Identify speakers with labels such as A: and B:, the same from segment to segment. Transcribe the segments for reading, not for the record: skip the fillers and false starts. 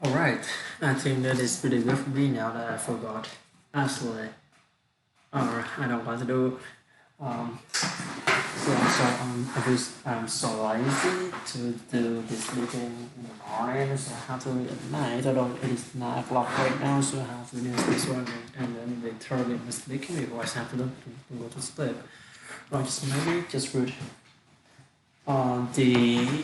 A: Alright, I think that is pretty good for me now that I forgot. Actually, I don't want to do. Um, I'm so lazy to do this meeting in the morning, so I have to do it at night. I don't. It is 9 o'clock right now, so I have to finish this one and then they turn in this meeting before I have to go to sleep. Or just maybe just read the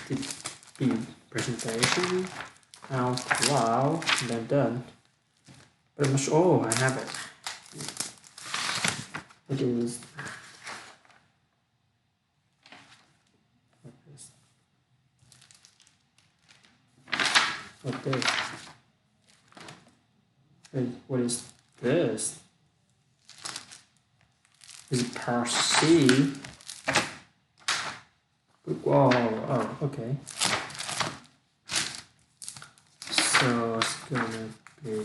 A: the, the presentation out loud and then done. Pretty much. Oh, I have it. It is what this? What is this? Is it part C? Whoa, oh, okay. So it's gonna be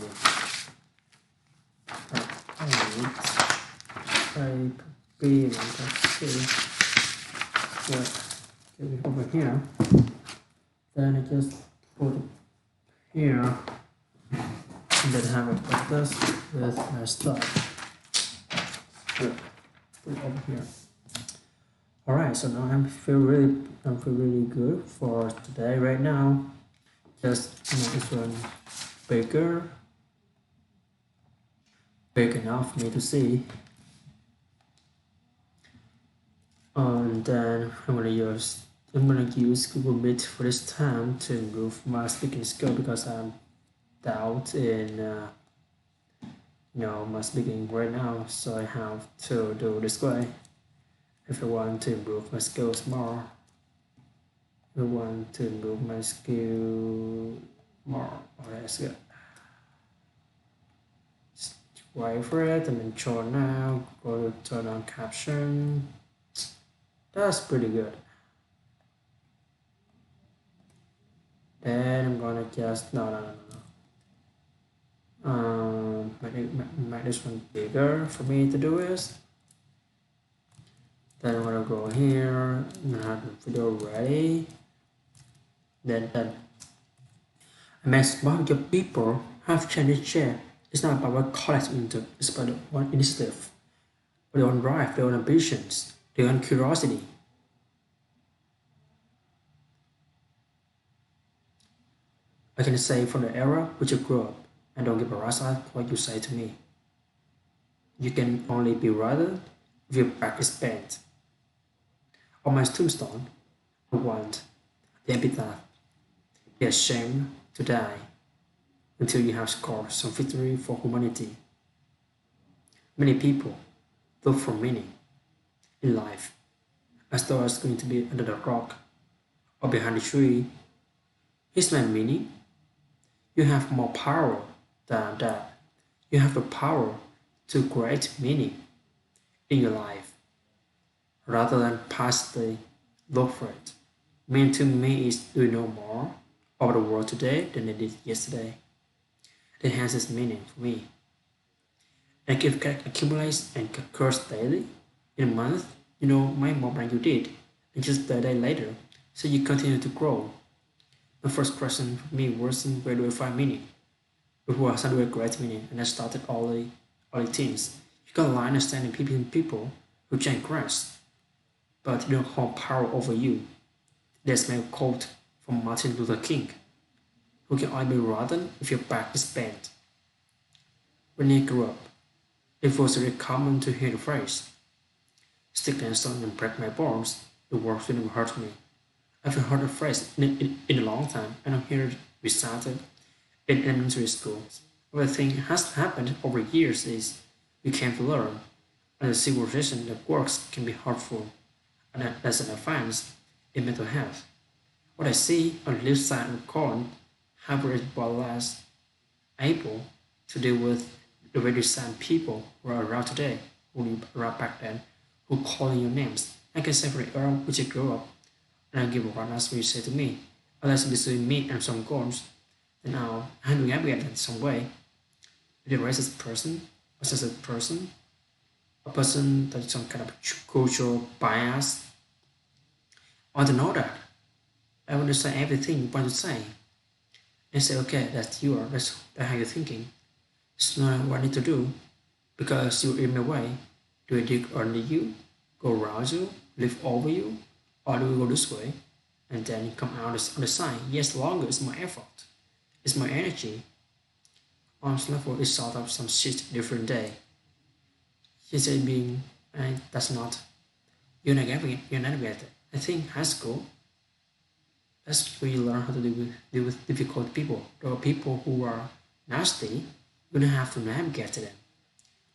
A: type B and type C. So get it over here. Then I just put it here and then have it like this with my stuff. Good. Put it over here. Alright, so now I feel really good for today right now. Just this one bigger, big enough for me to see. And then I'm gonna use Google Meet for this time to improve my speaking skill because I'm doubt in my speaking right now, so I have to do this way if I want to improve my skills more. If I want to improve my skill more. Alright, that's good. Just wait for it and then show now. Go to turn on caption. That's pretty good. Then I'm gonna just no. Make this one bigger for me to do is. Then I'm gonna go here. I'm gonna have the video ready. Then I make smart your people have changed share. It's not about what college into. It's about one initiative, their own drive, their own ambitions, their own curiosity. I can say from the era which you grew up, and don't give a rat's ass what you say to me. You can only be rather if your back is bent. On my tombstone, I want the epitaph, be ashamed to die until you have scored some victory for humanity. Many people look for meaning in life as though it's going to be under the rock or behind the tree. Here's my meaning. You have more power than that. You have the power to create meaning in your life rather than passively look for it. Meaning to me is do you know more about the world today than I did yesterday. It has its meaning for me. And if it accumulates and occurs daily, in a month, you know way more than you did, and just a day later, so you continue to grow. The first question for me was where do I find meaning? Before I started with great meaning, and I started early teens. You got a line understanding people who change grass, but you don't hold power over you. There's my quote from Martin Luther King, who can only be rotten if your back is bent. When I grew up, it was very common to hear the phrase, stick and stone and break my bones, the words didn't hurt me. I haven't heard the phrase in a long time, and I hear it recited in elementary schools. What I think has happened over years is we came to learn, and the civilization that works can be hurtful, and as an advance in mental health. What I see on the left side of the coin, however, is more or less able to deal with the very same people who are around today, who were around back then, who call your names. I can say for the era which I grew up, and I give a run as you say to me, unless between me and some goals, then I'll handle it in some way. If a racist person, a sensitive person, a person that is some kind of cultural bias, I want to know that. I want to say everything you want to say. And say, okay, that's how you're thinking. It's not what I need to do because you're in my way. Do I dig under you, go around you, live over you, or do we go this way and then come out on the side? Yes, longer is my effort, it's my energy. Arms level is sort of some shit different day. She said being, and that's not, you're not getting it. I think high school, that's where you learn how to deal with difficult people. There are people who are nasty, you don't have to navigate to them.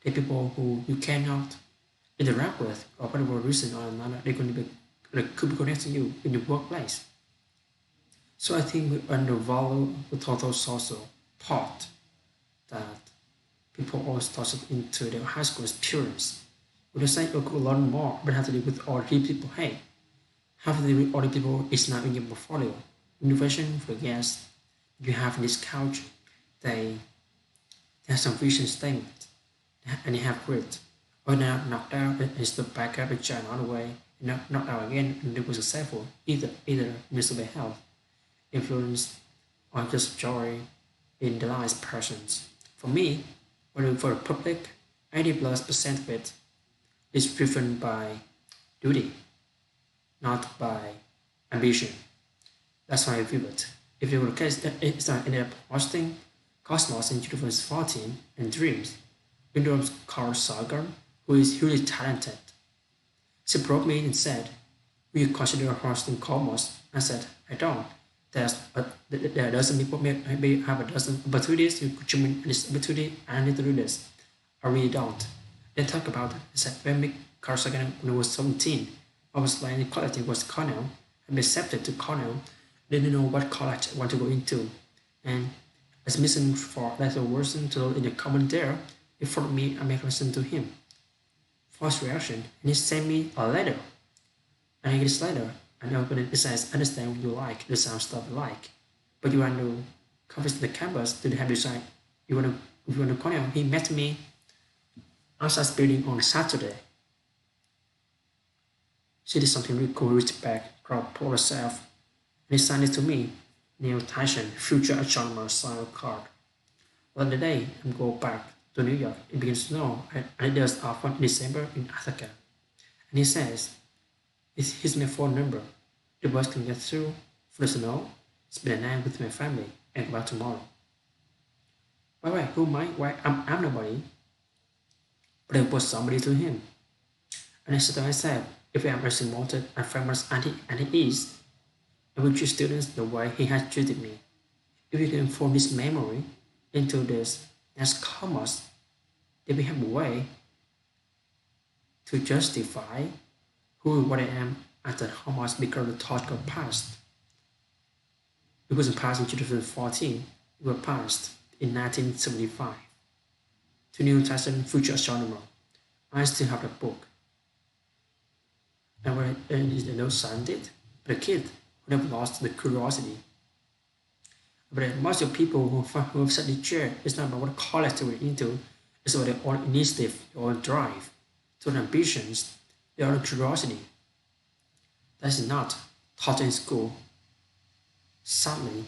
A: There are people who you cannot interact with, or for whatever reason or another, they're going to be, they could be connected to you in your workplace. So I think we undervalue the total social part that people always toss it into their high school experience. We just say, you could learn more, but have to deal with all the people. Hey, have to deal with all the people is not in your portfolio. Innovation for guests, you have this couch, they, they have some vision statement, and they have grit. Or now knocked out and still back up and try another way, and knocked out again and it was successful. Either miserable health, influence, or just joy in the lives persons. For me, working for the public, 80+% of it is driven by duty, not by ambition. That's how I view it. If it were the case, it's not ended up hosting Cosmos in 2014 and Dreams, Windows Carl Sagan, who is hugely talented. She approached me and said, will you consider hosting Cosmos? I said, I don't. There are a dozen people, maybe have a dozen opportunities. You could jump in this opportunity. I need to do this. I really don't. Then talk about it. I said, when me Carl Sagan when I was 17, I was like in college, it was Cornell. I'm accepted to Cornell. Didn't know what college I want to go into. And as missing for letter Wilson to in the comment there, in front of me, I make listen to him. First reaction, and he sent me a letter. And I get this letter, and I open it, it says, understand what you like, the sound stuff you like. But you want to come visit the campus to have design. You want to Cornell. He met me outside building on Saturday. She did something really cool, reached back, proud herself, and he signed it to me. Neil Tyson, future astronomer, signed card. Well, the day I go back to New York, it begins to snow, and it does often in December in Attica. And he says, here's my phone number. The bus can get through for the snow. Spend a night with my family and go back tomorrow. Why, who am I? Why, I'm nobody. But I was somebody to him. And I said to myself, if I am as promoted and famous and he is, I will treat students the way he has treated me. If we can form this memory into this as commerce, then we have a way to justify who and what I am after how much because the thought got passed. It wasn't passed in 2014, it was passed in 1975. To Neil Tyson, future astronomer. I still have the book. And when I no son did, but a kid would have lost the curiosity. But most of the people who have studied chair, it's not about what college they were into, it's about their own initiative, their own drive, their own ambitions, their own curiosity. That's not taught in school. Sadly,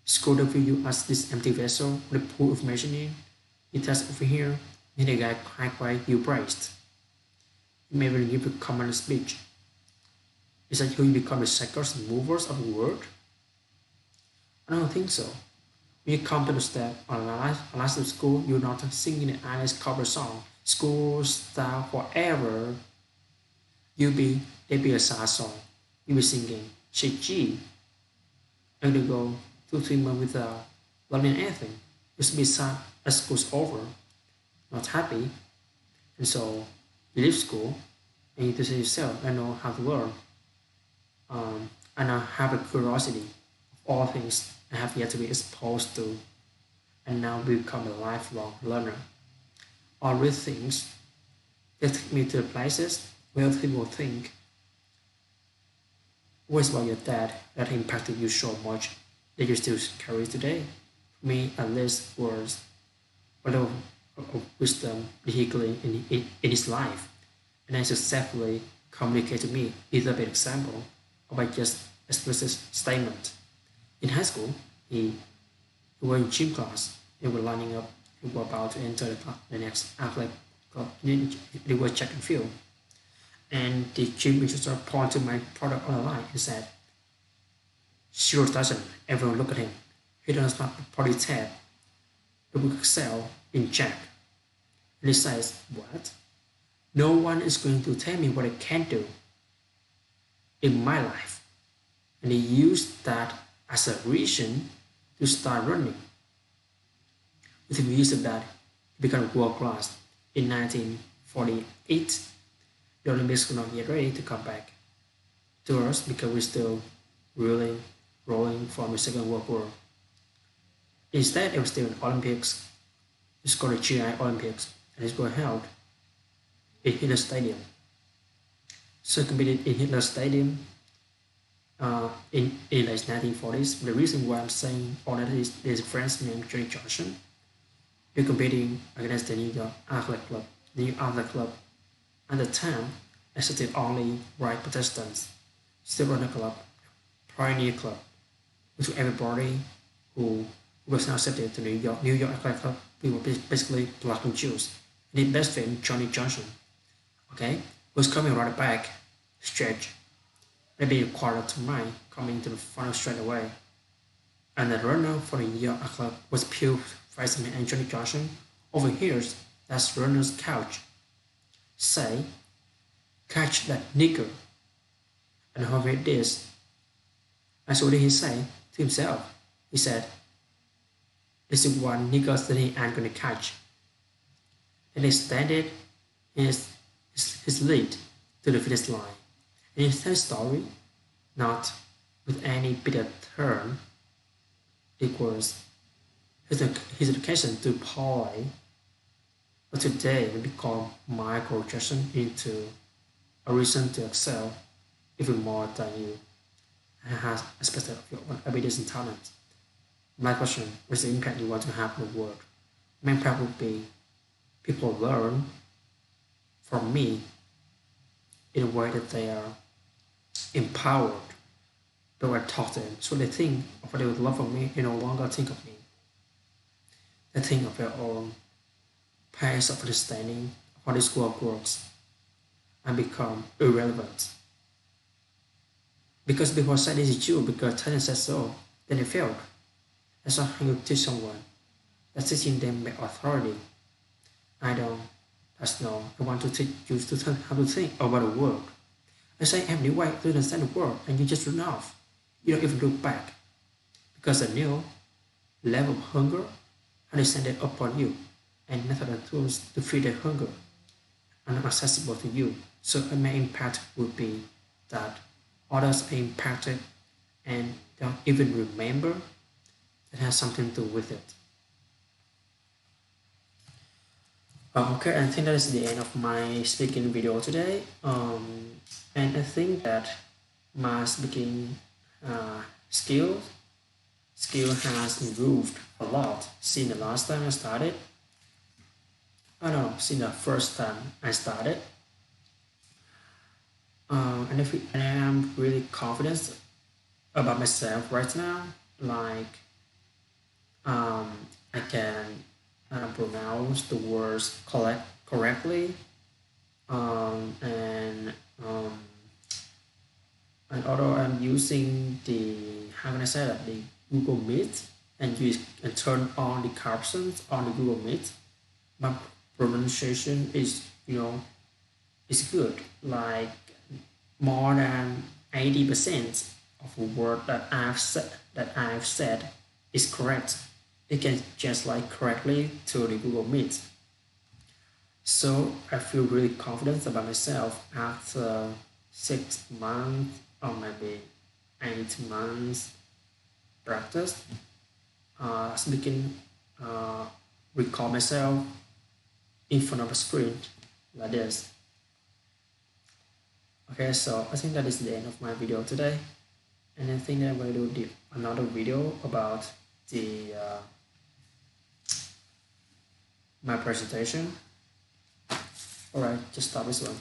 A: school don't view you as this empty vessel with a pool of imagining. You test over here, and the guy quite you praised. You may even give a common speech. Is that who you become the shakers and movers of the world? I don't think so. When you come to the step on last of school, you're not singing an Alice cover song. School style forever. They be a sad song. You be singing, shake G. And you go 2 3 months without learning anything. Just be sad as school's over, not happy. And so you leave school and you say yourself, I know how to learn. And I have a curiosity of all things I have yet to be exposed to, and now become a lifelong learner. All these things that take me to places where people think, what's about your dad that impacted you so much that you still carry today? For me, at least, was a lot of wisdom vehicling in his life, and I successfully communicate to me either by example or by just explicit statement. In high school, he was in gym class. He was lining up. He was about to enter the next athletic club. He was check and field. And the gym instructor pointed to my product on the line and said, "Sure doesn't." Everyone looked at him. "He does not body type. It will excel in Jack." And he says, "What? No one is going to tell me what I can do in my life." And he used that as a reason to start running. Within years of that, he became world class. In 1948, the Olympics could not get ready to come back to us because we're still rolling from the Second World War. Instead, it was still an Olympics. It's called the GI Olympics, and it's going held in Hitler Stadium. So it competed in Hitler Stadium in the late 1940s. The reason why I'm saying all that is there's a friend named Johnny Johnson. We're competing against the New York Athletic Club. The New Athletic Club at the time accepted only white Protestants. Still run a club, Pioneer Club, which everybody who was now accepted to New York Athletic Club, we were basically black and Jews. And the best friend, Johnny Johnson, okay, was coming right back, stretch, maybe a quarter to mile, coming to the final straight away. And the runner for the New York Athletic Club was Pew Weissman and Johnny Johnson. Over here, that's runner's couch. Say, "Catch that nigger." And how it is. And so what did he say to himself? He said, "This is one nigger that he ain't gonna catch." And he extended his lead to the finish line. And in his story, not with any bitter turn, it was his education to parlay, but today we become Michael Jackson into a reason to excel even more than you have expected of your own abilities and talent. My question: what's the impact you want to have in the world? My impact would be people learn from me in a way that they are empowered the way I talk to them. So they think of what they would love from me, they no longer think of me. They think of their own pace of understanding of how this world works and become irrelevant. Because people said this is true, because Titan said so, then they failed. That's not how you teach someone. That's teaching them by authority. I don't, that's no, I want to teach you to learn how to think about the world. I say every way to understand the world and you just run off. You don't even look back. Because a new level of hunger are descended upon you, and method and tools to feed that hunger are not accessible to you. So a main impact would be that others are impacted and don't even remember that has something to do with it. Okay, I think that is the end of my speaking video today. And I think that my speaking skill has improved a lot since the last time I started. I don't know, since the first time I started. And I am really confident about myself right now. Like, I can pronounce the words correctly, and although I'm using the, how can I say that, the Google Meet, and turn on the captions on the Google Meet, my pronunciation is, is good. Like more than 80% of the word that I've said is correct. It can translate correctly to the Google Meet. So I feel really confident about myself after 6 months or maybe 8 months practice. Speaking, record myself in front of a screen like this. Okay, so I think that is the end of my video today, and I think that I'm going to do another video about the my presentation. Alright, just stop this one.